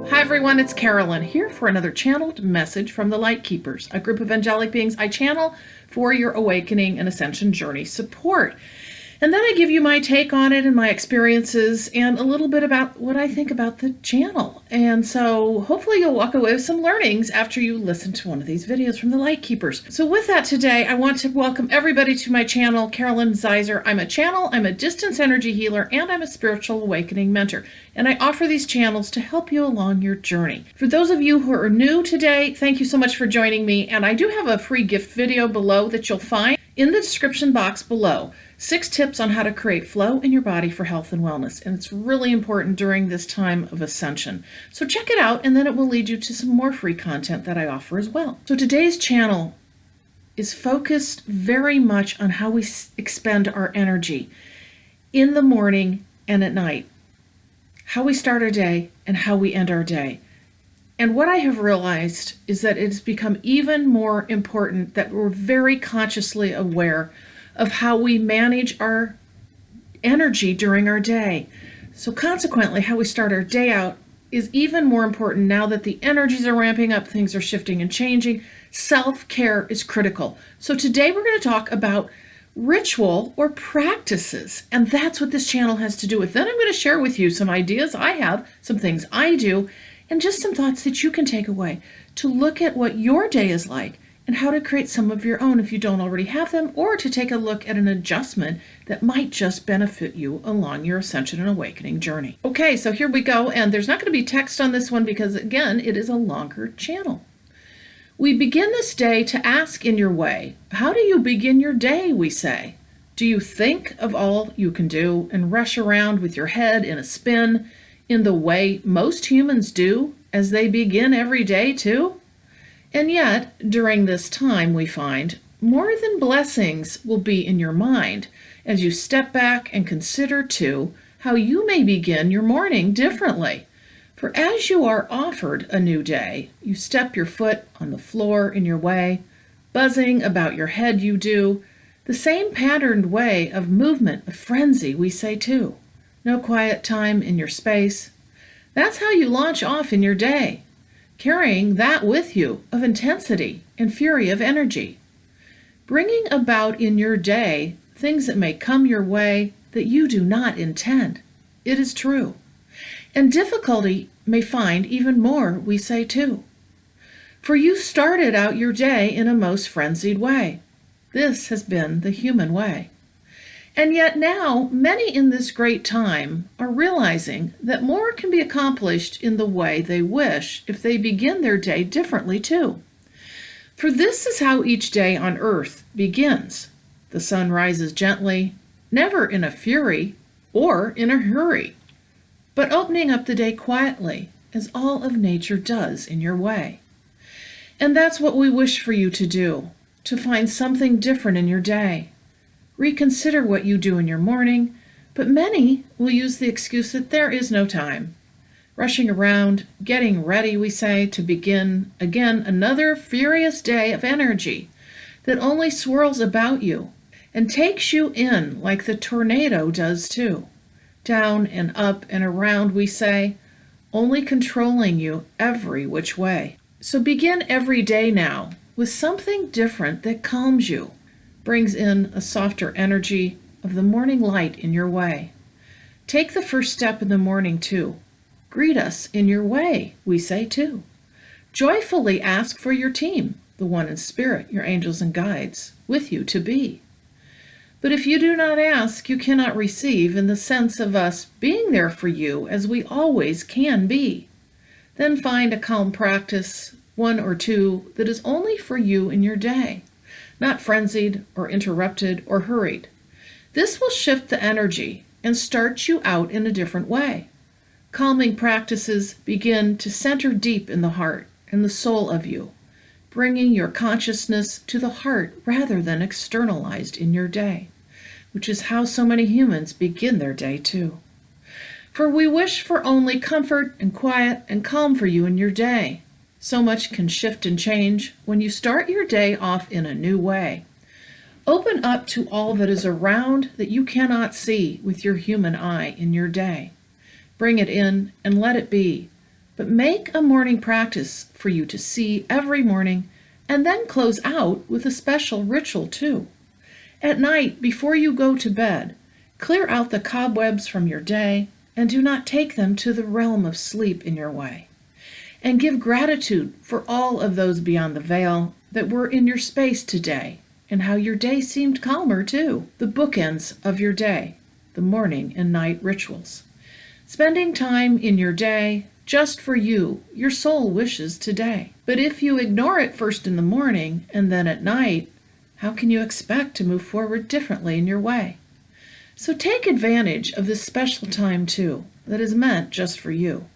Hi everyone, it's Carolyn here for another channeled message from the Light Keepers, a group of angelic beings I channel for your awakening and ascension journey support. And then I give you my take on it and my experiences and a little bit about what I think about the channel. And so hopefully you'll walk away with some learnings after you listen to one of these videos from the Light Keepers. So with that today, I want to welcome everybody to my channel, Carolyn Zaiser. I'm a channel, I'm a distance energy healer, and I'm a spiritual awakening mentor. And I offer these channels to help you along your journey. For those of you who are new today, thank you so much for joining me. And I do have a free gift video below that you'll find in the description box below. 6 tips on how to create flow in your body for health and wellness. And it's really important during this time of ascension. So check it out, and then it will lead you to some more free content that I offer as well. So today's channel is focused very much on how we expend our energy in the morning and at night. How we start our day and how we end our day. And what I have realized is that it's become even more important that we're very consciously aware of how we manage our energy during our day. So consequently, how we start our day out is even more important now that the energies are ramping up, things are shifting and changing. Self-care is critical. So today we're going to talk about ritual or practices, and that's what this channel has to do with. Then I'm going to share with you some ideas I have, some things I do, and just some thoughts that you can take away to look at what your day is like and how to create some of your own if you don't already have them, or to take a look at an adjustment that might just benefit you along your ascension and awakening journey. Okay, so here we go, and there's not going to be text on this one because, again, it is a longer channel. We begin this day to ask in your way. How do you begin your day, we say? Do you think of all you can do and rush around with your head in a spin in the way most humans do as they begin every day too? And yet, during this time, we find more than blessings will be in your mind as you step back and consider, too, how you may begin your morning differently. For as you are offered a new day, you step your foot on the floor in your way, buzzing about your head you do, the same patterned way of movement, of frenzy, we say, too. No quiet time in your space. That's how you launch off in your day, carrying that with you of intensity and fury of energy, bringing about in your day things that may come your way that you do not intend. It is true. And difficulty may find even more, we say too. For you started out your day in a most frenzied way. This has been the human way. And yet now, many in this great time are realizing that more can be accomplished in the way they wish if they begin their day differently too. For this is how each day on earth begins. The sun rises gently, never in a fury or in a hurry, but opening up the day quietly, as all of nature does in your way. And that's what we wish for you to do, to find something different in your day. Reconsider what you do in your morning, but many will use the excuse that there is no time. Rushing around, getting ready, we say, to begin again another furious day of energy that only swirls about you and takes you in like the tornado does too. Down and up and around, we say, only controlling you every which way. So begin every day now with something different that calms you, brings in a softer energy of the morning light in your way. Take the first step in the morning too. Greet us in your way, we say too. Joyfully ask for your team, the one in spirit, your angels and guides, with you to be. But if you do not ask, you cannot receive in the sense of us being there for you as we always can be. Then find a calm practice, 1 or 2, that is only for you in your day, not frenzied or interrupted or hurried. This will shift the energy and start you out in a different way. Calming practices begin to center deep in the heart and the soul of you, bringing your consciousness to the heart rather than externalized in your day, which is how so many humans begin their day too. For we wish for only comfort and quiet and calm for you in your day. So much can shift and change when you start your day off in a new way. Open up to all that is around that you cannot see with your human eye in your day. Bring it in and let it be. But make a morning practice for you to see every morning, and then close out with a special ritual too. At night, before you go to bed, clear out the cobwebs from your day and do not take them to the realm of sleep in your way. And give gratitude for all of those beyond the veil that were in your space today, and how your day seemed calmer too. The bookends of your day, the morning and night rituals. Spending time in your day just for you, your soul wishes today. But if you ignore it first in the morning and then at night, how can you expect to move forward differently in your way? So take advantage of this special time too, that is meant just for you,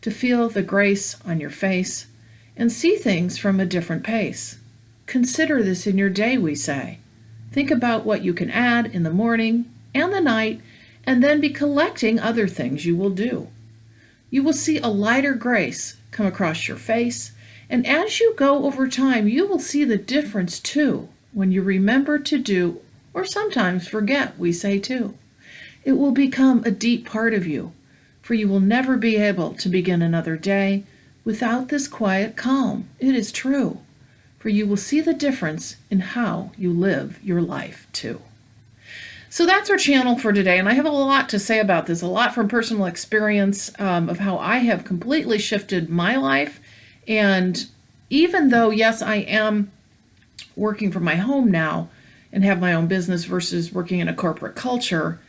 to feel the grace on your face and see things from a different pace. Consider this in your day, we say. Think about what you can add in the morning and the night, and then be collecting other things you will do. You will see a lighter grace come across your face, and as you go over time, you will see the difference too when you remember to do, or sometimes forget, we say too. It will become a deep part of you, for you will never be able to begin another day without this quiet calm. It is true, for you will see the difference in how you live your life too. So that's our channel for today, and I have a lot to say about this, a lot from personal experience of how I have completely shifted my life. And even though, yes, I am working from my home now and have my own business versus working in a corporate culture,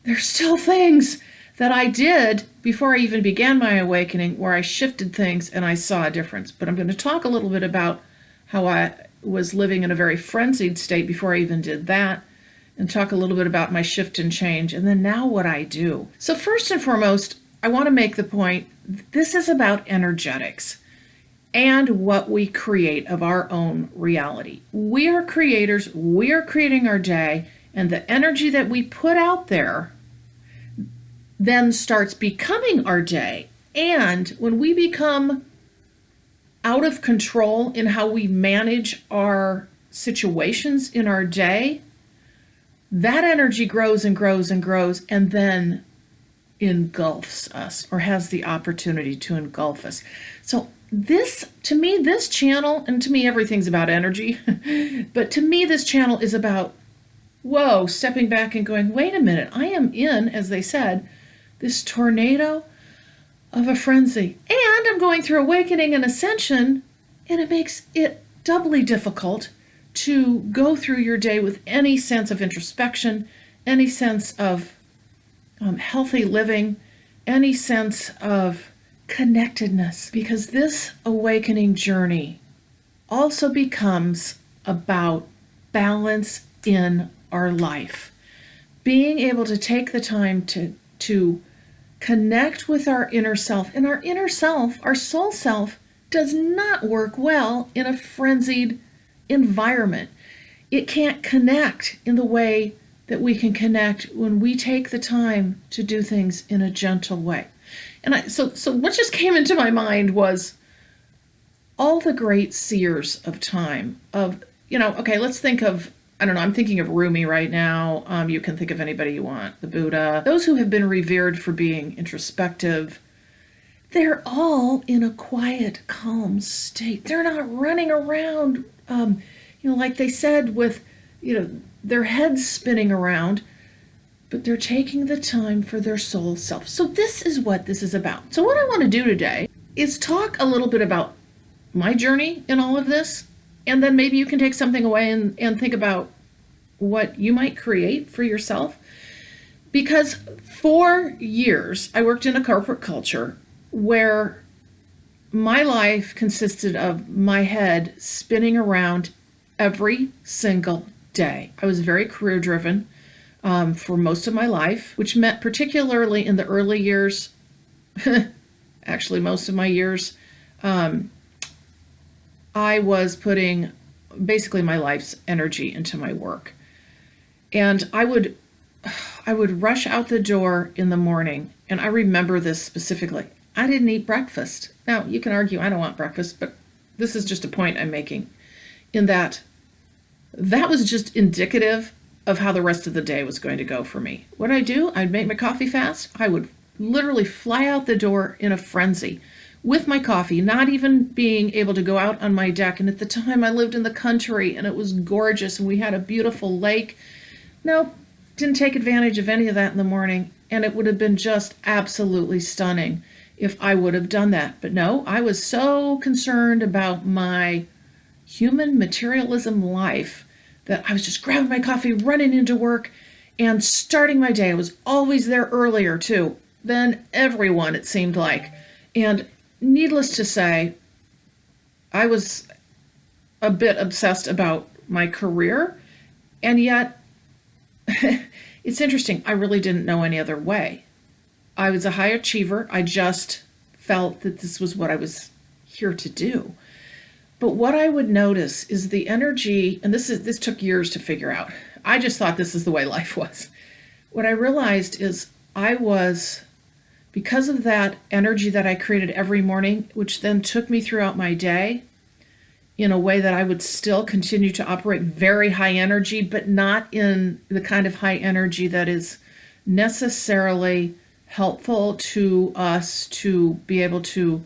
there's still things that I did before I even began my awakening where I shifted things and I saw a difference. But I'm going to talk a little bit about how I was living in a very frenzied state before I even did that, and talk a little bit about my shift and change, and then now what I do. So first and foremost, I want to make the point, this is about energetics and what we create of our own reality. We are creators, we are creating our day, and the energy that we put out there then starts becoming our day. And when we become out of control in how we manage our situations in our day, that energy grows and grows and grows, and then engulfs us, or has the opportunity to engulf us. So this, to me, this channel, and to me everything's about energy, but to me this channel is about, whoa, stepping back and going, wait a minute, I am in, as they said, this tornado of a frenzy. And I'm going through awakening and ascension, and it makes it doubly difficult to go through your day with any sense of introspection, any sense of healthy living, any sense of connectedness, because this awakening journey also becomes about balance in our life. Being able to take the time to connect with our inner self. And our inner self, our soul self, does not work well in a frenzied environment. It can't connect in the way that we can connect when we take the time to do things in a gentle way. And so what just came into my mind was all the great seers of time of, okay, let's think of, I don't know, I'm thinking of Rumi right now. You can think of anybody you want, the Buddha, those who have been revered for being introspective. They're all in a quiet, calm state. They're not running around, like they said, with, their heads spinning around, but they're taking the time for their soul self. So this is what this is about. So what I want to do today is talk a little bit about my journey in all of this, and then maybe you can take something away and think about what you might create for yourself. Because for years, I worked in a corporate culture where my life consisted of my head spinning around every single day. I was very career driven for most of my life, which meant particularly in the early years, actually most of my years, I was putting basically my life's energy into my work. And I would rush out the door in the morning, and I remember this specifically. I didn't eat breakfast. Now, you can argue I don't want breakfast, but this is just a point I'm making, in that was just indicative of how the rest of the day was going to go for me. What I'd do, I'd make my coffee fast. I would literally fly out the door in a frenzy with my coffee, not even being able to go out on my deck. And at the time I lived in the country and it was gorgeous and we had a beautiful lake. Nope, didn't take advantage of any of that in the morning. And it would have been just absolutely stunning if I would have done that. But no, I was so concerned about my human materialism life that I was just grabbing my coffee, running into work, and starting my day. I was always there earlier, too, than everyone, it seemed like. And needless to say, I was a bit obsessed about my career, and yet, it's interesting, I really didn't know any other way. I was a high achiever. I just felt that this was what I was here to do. But what I would notice is the energy, and this took years to figure out. I just thought this is the way life was. What I realized is I was, because of that energy that I created every morning, which then took me throughout my day in a way that I would still continue to operate very high energy, but not in the kind of high energy that is necessarily helpful to us to be able to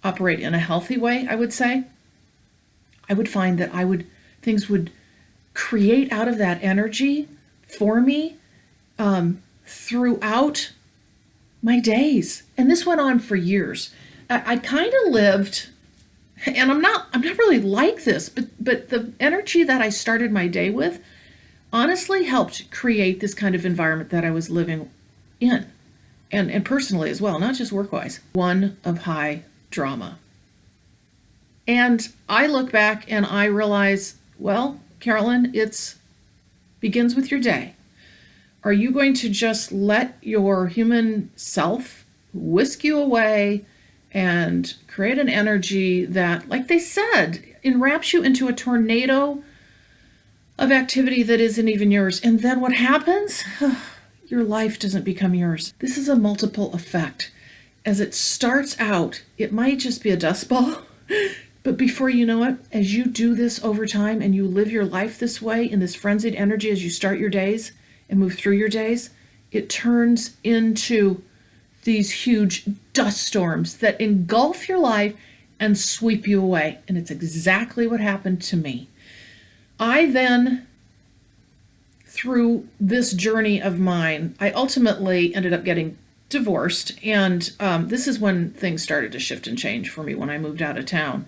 operate in a healthy way, I would say. I would find that things would create out of that energy for me throughout my days. And this went on for years. I kind of lived, and I'm not really like this, but the energy that I started my day with honestly helped create this kind of environment that I was living in, and personally as well, not just work-wise. One of high drama. And I look back and I realize, well, Carolyn, it begins with your day. Are you going to just let your human self whisk you away and create an energy that, like they said, enwraps you into a tornado of activity that isn't even yours? And then what happens? Your life doesn't become yours. This is a multiple effect. As it starts out, it might just be a dust ball, but before you know it, as you do this over time and you live your life this way in this frenzied energy as you start your days and move through your days, it turns into these huge dust storms that engulf your life and sweep you away. And it's exactly what happened to me. I then, through this journey of mine, I ultimately ended up getting divorced, and this is when things started to shift and change for me when I moved out of town,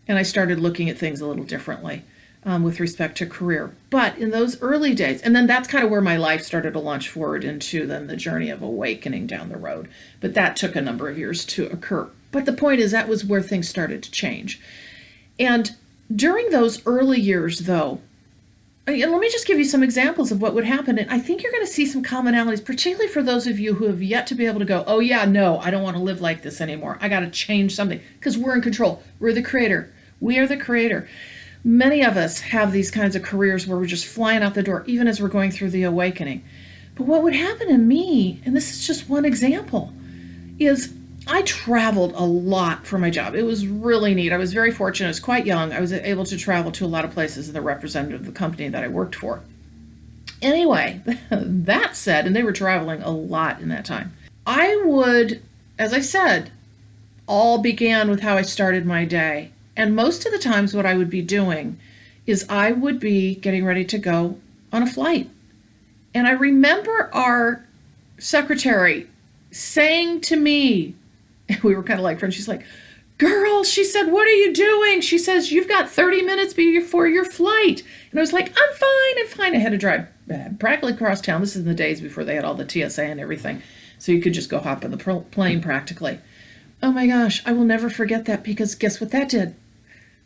and I started looking at things a little differently with respect to career. But in those early days, and then that's kind of where my life started to launch forward into then the journey of awakening down the road. But that took a number of years to occur. But the point is, that was where things started to change. And during those early years, though, and let me just give you some examples of what would happen. And I think you're going to see some commonalities, particularly for those of you who have yet to be able to go, oh yeah, no, I don't want to live like this anymore. I got to change something, because we're in control. We're the creator. We are the creator. Many of us have these kinds of careers where we're just flying out the door, even as we're going through the awakening. But what would happen to me, and this is just one example, is I traveled a lot for my job. It was really neat. I was very fortunate. I was quite young. I was able to travel to a lot of places as the representative of the company that I worked for. Anyway, that said, and they were traveling a lot in that time, I would, as I said, all began with how I started my day. And most of the times what I would be doing is I would be getting ready to go on a flight. And I remember our secretary saying to me, we were kind of like friends, she's like, girl, she said, what are you doing? She says, you've got 30 minutes before your flight. And I was like, I'm fine. I had to drive practically across town. This is in the days before they had all the TSA and everything. So you could just go hop on the plane practically. Oh my gosh, I will never forget that, because guess what that did?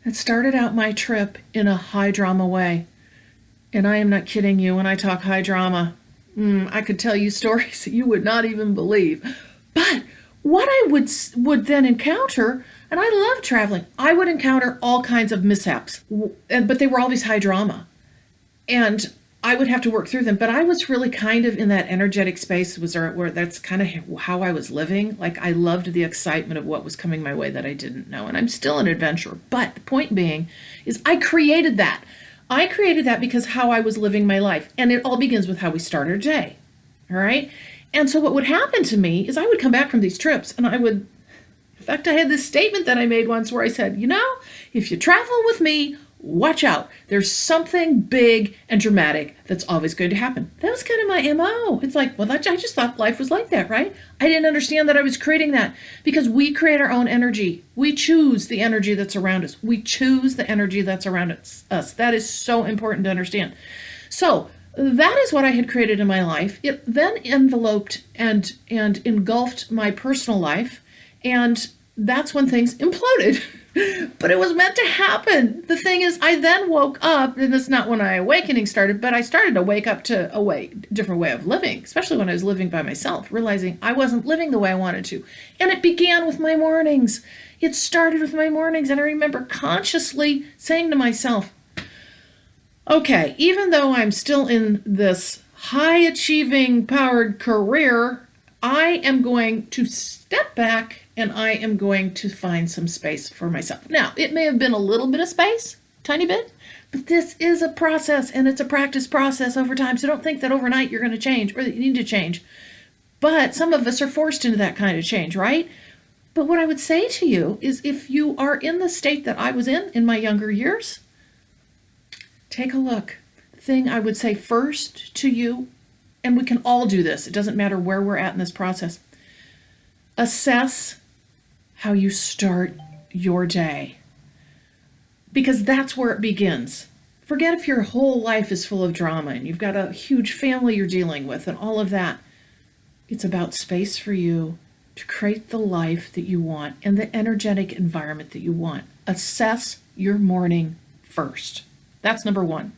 That started out my trip in a high drama way. And I am not kidding you when I talk high drama. I could tell you stories that you would not even believe. But what I would then encounter, and I love traveling, I would encounter all kinds of mishaps, but they were always high drama. And I would have to work through them. But I was really kind of in that energetic space where that's kind of how I was living. Like, I loved the excitement of what was coming my way that I didn't know. And I'm still an adventurer. But the point being is I created that. I created that because how I was living my life. And it all begins with how we start our day. All right? And so what would happen to me is I would come back from these trips and I would In fact, I had this statement that I made once where I said, if you travel with me, watch out. There's something big and dramatic that's always going to happen. That was kind of my MO. It's like, well, I just thought life was like that, right? I didn't understand that I was creating that because we create our own energy. We choose the energy that's around us. We choose the energy that's around us. That is so important to understand. So that is what I had created in my life. It then enveloped and engulfed my personal life. And that's when things imploded. But it was meant to happen. The thing is, I then woke up, and that's not when my awakening started, but I started to wake up to a different way of living, especially when I was living by myself, realizing I wasn't living the way I wanted to. And it began with my mornings. It started with my mornings, and I remember consciously saying to myself, okay, even though I'm still in this high-achieving, powered career, I am going to step back and I am going to find some space for myself. Now, it may have been a little bit of space, tiny bit, but this is a process and it's a practice process over time. So don't think that overnight you're going to change or that you need to change. But some of us are forced into that kind of change, right? But what I would say to you is if you are in the state that I was in my younger years, take a look. The thing I would say first to you, and we can all do this, it doesn't matter where we're at in this process, assess how you start your day, because that's where it begins. Forget if your whole life is full of drama and you've got a huge family you're dealing with and all of that. It's about space for you to create the life that you want and the energetic environment that you want. Assess your morning first. That's number one.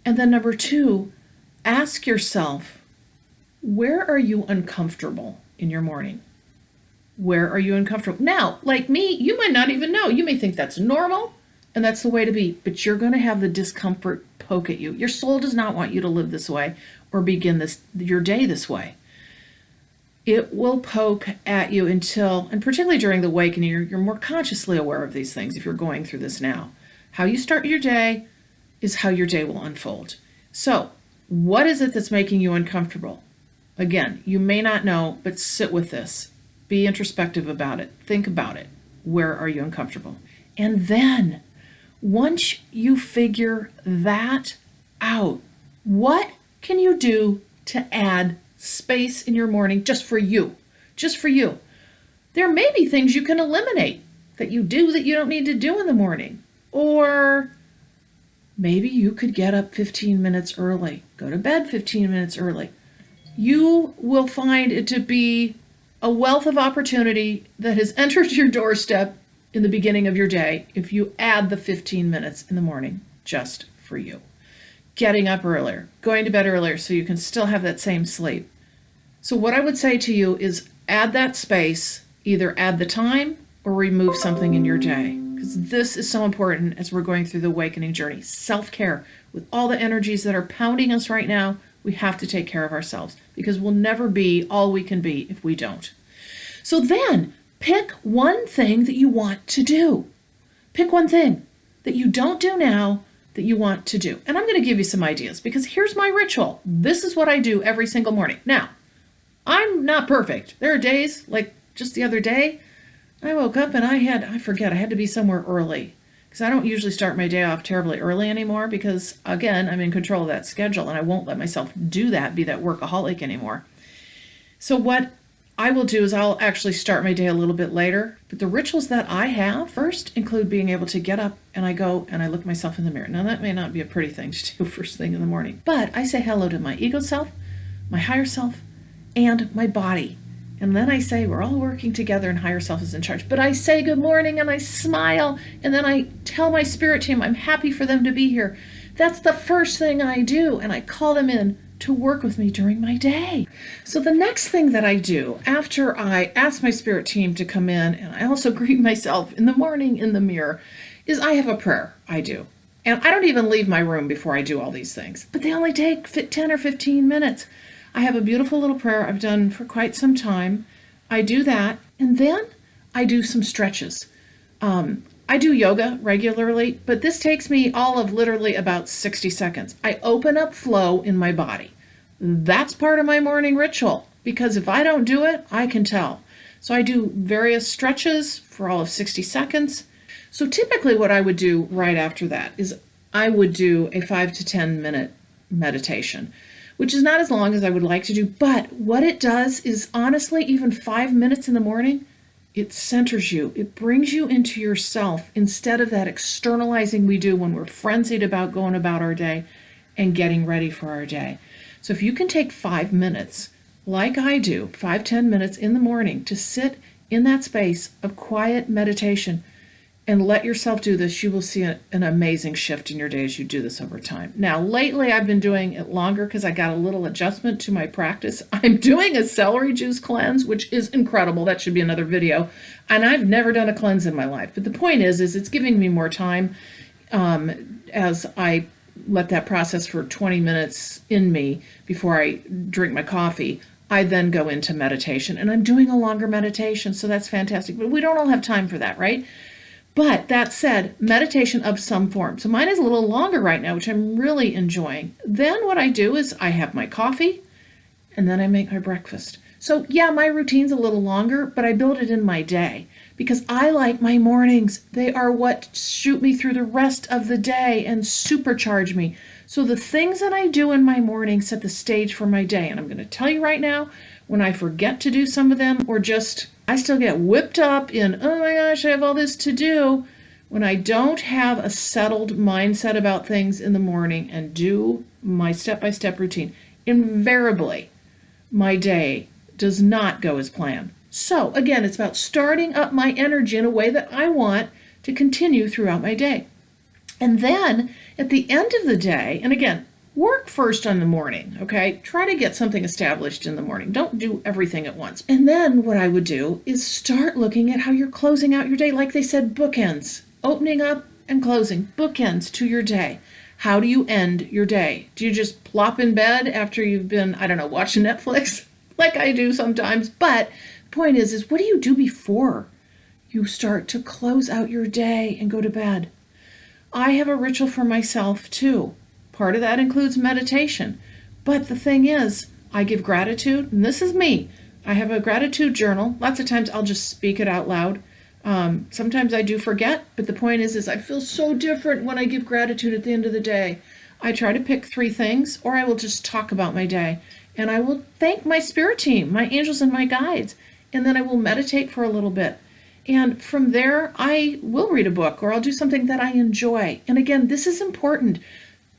And then number two, ask yourself, where are you uncomfortable in your morning? Where are you uncomfortable? Now, like me, you might not even know. You may think that's normal and that's the way to be, but you're going to have the discomfort poke at you. Your soul does not want you to live this way or begin your day this way. It will poke at you until, and particularly during the awakening, you're more consciously aware of these things if you're going through this now. How you start your day is how your day will unfold. So, what is it that's making you uncomfortable? Again, you may not know, but sit with this. Be introspective about it. Think about it. Where are you uncomfortable? And then, once you figure that out, what can you do to add space in your morning just for you? Just for you. There may be things you can eliminate that you do that you don't need to do in the morning. Or maybe you could get up 15 minutes early, go to bed 15 minutes early. You will find it to be a wealth of opportunity that has entered your doorstep in the beginning of your day if you add the 15 minutes in the morning just for you. Getting up earlier, going to bed earlier so you can still have that same sleep. So what I would say to you is add that space, either add the time or remove something in your day. Because this is so important as we're going through the awakening journey. Self-care. With all the energies that are pounding us right now, we have to take care of ourselves because we'll never be all we can be if we don't. So then pick one thing that you want to do. Pick one thing that you don't do now that you want to do. And I'm going to give you some ideas because here's my ritual. This is what I do every single morning. Now, I'm not perfect. There are days, like just the other day, I woke up and I had to be somewhere early because I don't usually start my day off terribly early anymore because, again, I'm in control of that schedule and I won't let myself be that workaholic anymore. So what I will do is I'll actually start my day a little bit later. But the rituals that I have first include being able to get up and I go and I look myself in the mirror. Now, that may not be a pretty thing to do first thing in the morning, but I say hello to my ego self, my higher self, and my body. And then I say, we're all working together and higher self is in charge. But I say good morning and I smile. And then I tell my spirit team I'm happy for them to be here. That's the first thing I do. And I call them in to work with me during my day. So the next thing that I do after I ask my spirit team to come in, and I also greet myself in the morning in the mirror, is I have a prayer I do. And I don't even leave my room before I do all these things. But they only take 10 or 15 minutes. I have a beautiful little prayer I've done for quite some time. I do that, and then I do some stretches. I do yoga regularly, but this takes me all of literally about 60 seconds. I open up flow in my body. That's part of my morning ritual, because if I don't do it, I can tell. So I do various stretches for all of 60 seconds. So typically what I would do right after that is I would do a 5 to 10 minute meditation, which is not as long as I would like to do, but what it does is honestly, even 5 minutes in the morning, it centers you. It brings you into yourself instead of that externalizing we do when we're frenzied about going about our day and getting ready for our day. So if you can take 5 minutes, like I do, 5-10 minutes in the morning to sit in that space of quiet meditation and let yourself do this, you will see an amazing shift in your day as you do this over time. Now, lately I've been doing it longer because I got a little adjustment to my practice. I'm doing a celery juice cleanse, which is incredible. That should be another video. And I've never done a cleanse in my life. But the point is it's giving me more time as I let that process for 20 minutes in me before I drink my coffee. I then go into meditation, and I'm doing a longer meditation, so that's fantastic. But we don't all have time for that, right? But that said, meditation of some form. So mine is a little longer right now, which I'm really enjoying. Then what I do is I have my coffee, and then I make my breakfast. So yeah, my routine's a little longer, but I build it in my day because I like my mornings. They are what shoot me through the rest of the day and supercharge me. So the things that I do in my morning set the stage for my day. And I'm going to tell you right now, when I forget to do some of them or just I still get whipped up in, oh my gosh, I have all this to do. When I don't have a settled mindset about things in the morning and do my step-by-step routine, invariably my day does not go as planned. So again, it's about starting up my energy in a way that I want to continue throughout my day. And then at the end of the day, and again, work first on the morning, okay? Try to get something established in the morning. Don't do everything at once. And then what I would do is start looking at how you're closing out your day. Like they said, bookends, opening up and closing, bookends to your day. How do you end your day? Do you just plop in bed after you've been, I don't know, watching Netflix? Like I do sometimes. But the point is what do you do before you start to close out your day and go to bed? I have a ritual for myself too. Part of that includes meditation. But the thing is, I give gratitude, and this is me. I have a gratitude journal. Lots of times I'll just speak it out loud. Sometimes I do forget, but the point is I feel so different when I give gratitude at the end of the day. I try to pick 3 things, or I will just talk about my day. And I will thank my spirit team, my angels and my guides. And then I will meditate for a little bit. And from there, I will read a book, or I'll do something that I enjoy. And again, this is important.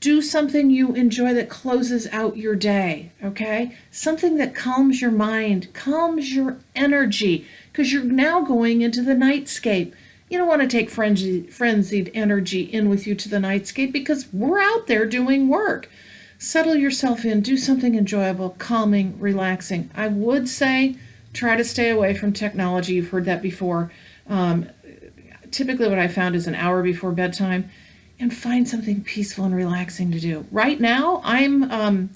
Do something you enjoy that closes out your day, okay? Something that calms your mind, calms your energy, because you're now going into the nightscape. You don't want to take frenzied energy in with you to the nightscape because we're out there doing work. Settle yourself in, do something enjoyable, calming, relaxing. I would say try to stay away from technology. You've heard that before. Typically what I found is an hour before bedtime. And find something peaceful and relaxing to do. Right now, I'm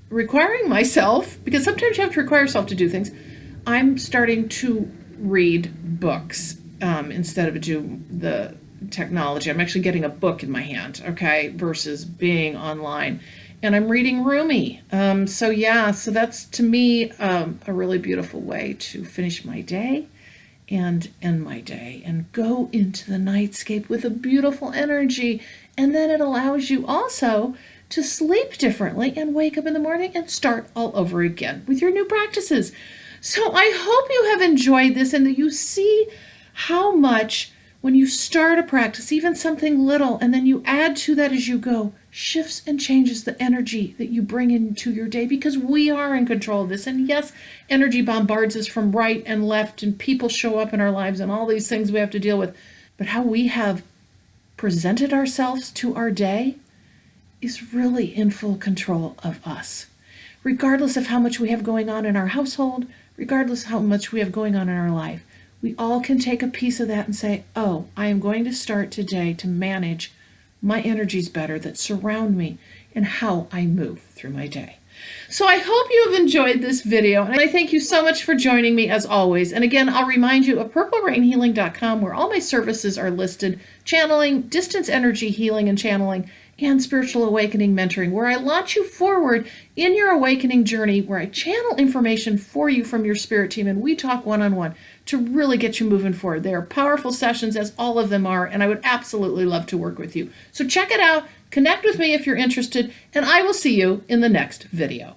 requiring myself, because sometimes you have to require yourself to do things, I'm starting to read books instead of do the technology. I'm actually getting a book in my hand, okay, versus being online. And I'm reading Rumi. So that's to me a really beautiful way to finish my day and end my day and go into the nightscape with a beautiful energy. And then it allows you also to sleep differently and wake up in the morning and start all over again with your new practices. So I hope you have enjoyed this and that you see how much when you start a practice, even something little, and then you add to that as you go, shifts and changes the energy that you bring into your day, because we are in control of this. And yes, energy bombards us from right and left, and people show up in our lives and all these things we have to deal with. But how we have presented ourselves to our day is really in full control of us. Regardless of how much we have going on in our household, regardless of how much we have going on in our life, we all can take a piece of that and say, oh, I am going to start today to manage my energies better that surround me and how I move through my day. So I hope you have enjoyed this video, and I thank you so much for joining me as always. And again, I'll remind you of purplerainhealing.com, where all my services are listed: channeling, distance energy healing and channeling, and spiritual awakening mentoring, where I launch you forward in your awakening journey, where I channel information for you from your spirit team, and we talk one-on-one to really get you moving forward. They are powerful sessions, as all of them are, and I would absolutely love to work with you. So check it out, connect with me if you're interested, and I will see you in the next video.